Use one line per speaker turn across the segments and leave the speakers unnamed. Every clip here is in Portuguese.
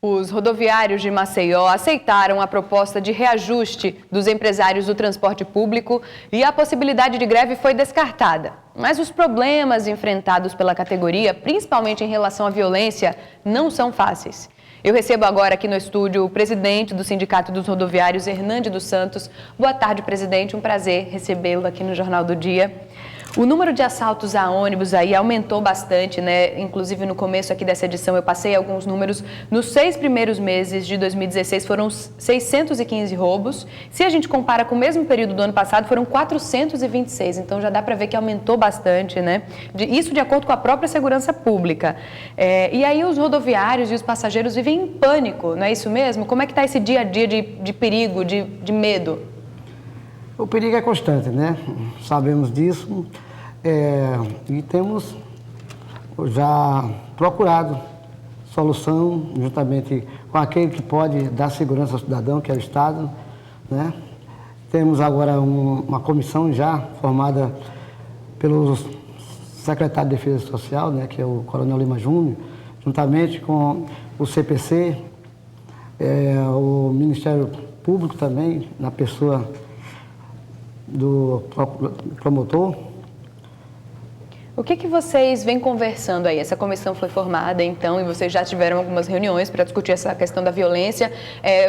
Os rodoviários de Maceió aceitaram a proposta de reajuste dos empresários do transporte público e a possibilidade de greve foi descartada. Mas os problemas enfrentados pela categoria, principalmente em relação à violência, não são fáceis. Eu recebo agora aqui no estúdio o presidente do Sindicato dos Rodoviários, Hernande dos Santos. Boa tarde, presidente. Um prazer recebê-lo aqui no Jornal do Dia. O número de assaltos a ônibus aí aumentou bastante, né? Inclusive, no começo aqui dessa edição, eu passei alguns números. Nos 6 primeiros meses de 2016, foram 615 roubos. Se a gente compara com o mesmo período do ano passado, foram 426. Então, já dá para ver que aumentou bastante, né? Isso de acordo com a própria segurança pública. E aí, os rodoviários e os passageiros vivem em pânico, não é isso mesmo? Como é que está esse dia a dia de perigo, de medo?
O perigo é constante, né? Sabemos disso e temos já procurado solução juntamente com aquele que pode dar segurança ao cidadão, que é o Estado, né? Temos agora uma comissão já formada pelo secretário de Defesa Social, né, que é o Coronel Lima Júnior, juntamente com o CPC, o Ministério Público também, na pessoa do promotor.
O que vocês vêm conversando aí? Essa comissão foi formada, então, e vocês já tiveram algumas reuniões para discutir essa questão da violência.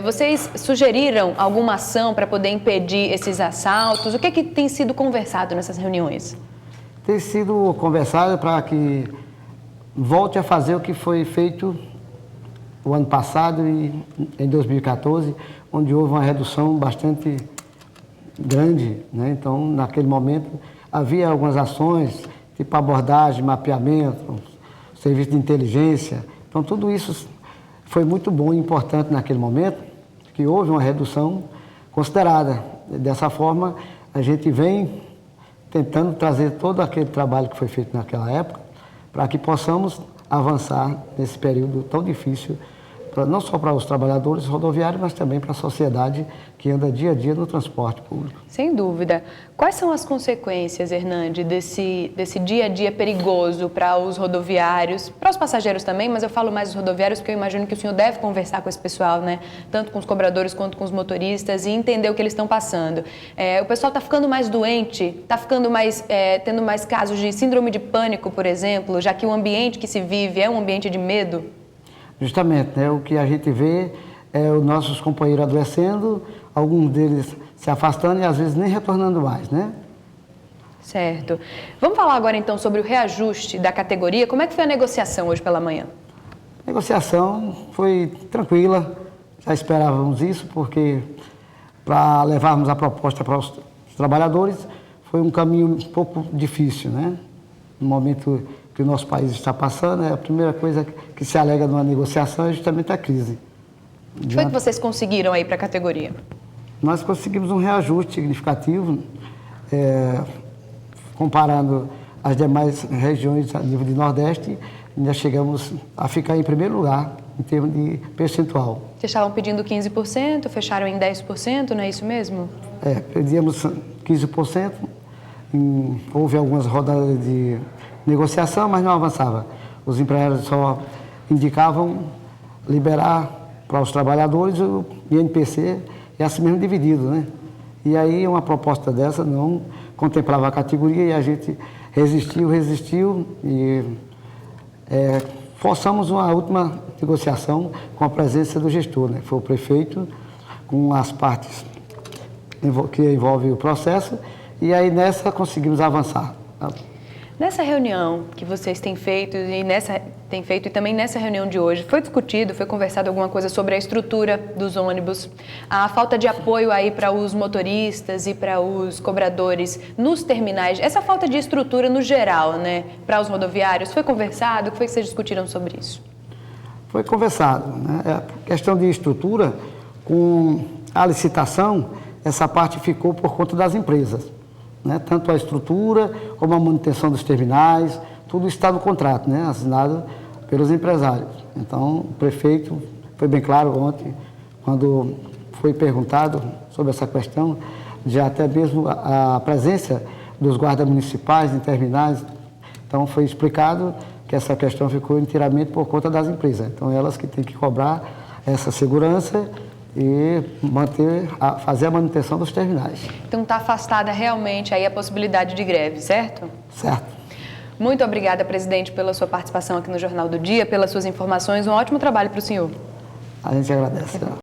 Vocês sugeriram alguma ação para poder impedir esses assaltos? O que tem sido conversado nessas reuniões?
Tem sido conversado para que volte a fazer o que foi feito o ano passado e em 2014, onde houve uma redução bastante grande, né? Então, naquele momento, havia algumas ações, tipo abordagem, mapeamento, serviço de inteligência. Então, tudo isso foi muito bom e importante naquele momento, que houve uma redução considerada. Dessa forma, a gente vem tentando trazer todo aquele trabalho que foi feito naquela época, para que possamos avançar nesse período tão difícil, não só para os trabalhadores rodoviários, mas também para a sociedade que anda dia a dia no transporte público.
Sem dúvida. Quais são as consequências, Hernande, desse dia a dia perigoso para os rodoviários, para os passageiros também, mas eu falo mais dos rodoviários porque eu imagino que o senhor deve conversar com esse pessoal, né? Tanto com os cobradores quanto com os motoristas e entender o que eles estão passando. O pessoal está ficando mais doente, está ficando tendo mais casos de síndrome de pânico, por exemplo, já que o ambiente que se vive é um ambiente de medo?
Justamente, né? O que a gente vê é os nossos companheiros adoecendo, alguns deles se afastando e às vezes nem retornando mais, né?
Certo. Vamos falar agora então sobre o reajuste da categoria. Como é que foi a negociação hoje pela manhã?
A negociação foi tranquila, já esperávamos isso, porque para levarmos a proposta para os trabalhadores foi um caminho um pouco difícil, né? No momento que o nosso país está passando, a primeira coisa que se alega numa negociação é justamente a crise.
O que foi que vocês conseguiram aí para a categoria?
Nós conseguimos um reajuste significativo, comparando as demais regiões a nível de Nordeste, ainda chegamos a ficar em primeiro lugar em termos de percentual.
Vocês estavam pedindo 15%, fecharam em 10%, não é isso mesmo?
Pedíamos 15%, houve algumas rodadas de negociação, mas não avançava. Os empresários só indicavam liberar para os trabalhadores o INPC e assim mesmo dividido, né? E aí uma proposta dessa não contemplava a categoria e a gente resistiu e forçamos uma última negociação com a presença do gestor, né? Foi o prefeito com as partes que envolvem o processo e aí nessa conseguimos avançar.
Nessa reunião que vocês têm feito e também nessa reunião de hoje, foi discutido, foi conversado alguma coisa sobre a estrutura dos ônibus, a falta de apoio aí para os motoristas e para os cobradores nos terminais, essa falta de estrutura no geral, né, para os rodoviários, foi conversado? O que foi que vocês discutiram sobre isso? Foi conversado,
né? A questão de estrutura, com a licitação, essa parte ficou por conta das empresas. Né? Tanto a estrutura como a manutenção dos terminais, tudo está no contrato, né? Assinado pelos empresários. Então, o prefeito foi bem claro ontem, quando foi perguntado sobre essa questão, já até mesmo a presença dos guardas municipais em terminais. Então, foi explicado que essa questão ficou inteiramente por conta das empresas. Então, elas que têm que cobrar essa segurança e fazer a manutenção dos terminais.
Então está afastada realmente aí a possibilidade de greve, certo?
Certo.
Muito obrigada, presidente, pela sua participação aqui no Jornal do Dia, pelas suas informações. Um ótimo trabalho para o senhor.
A gente agradece.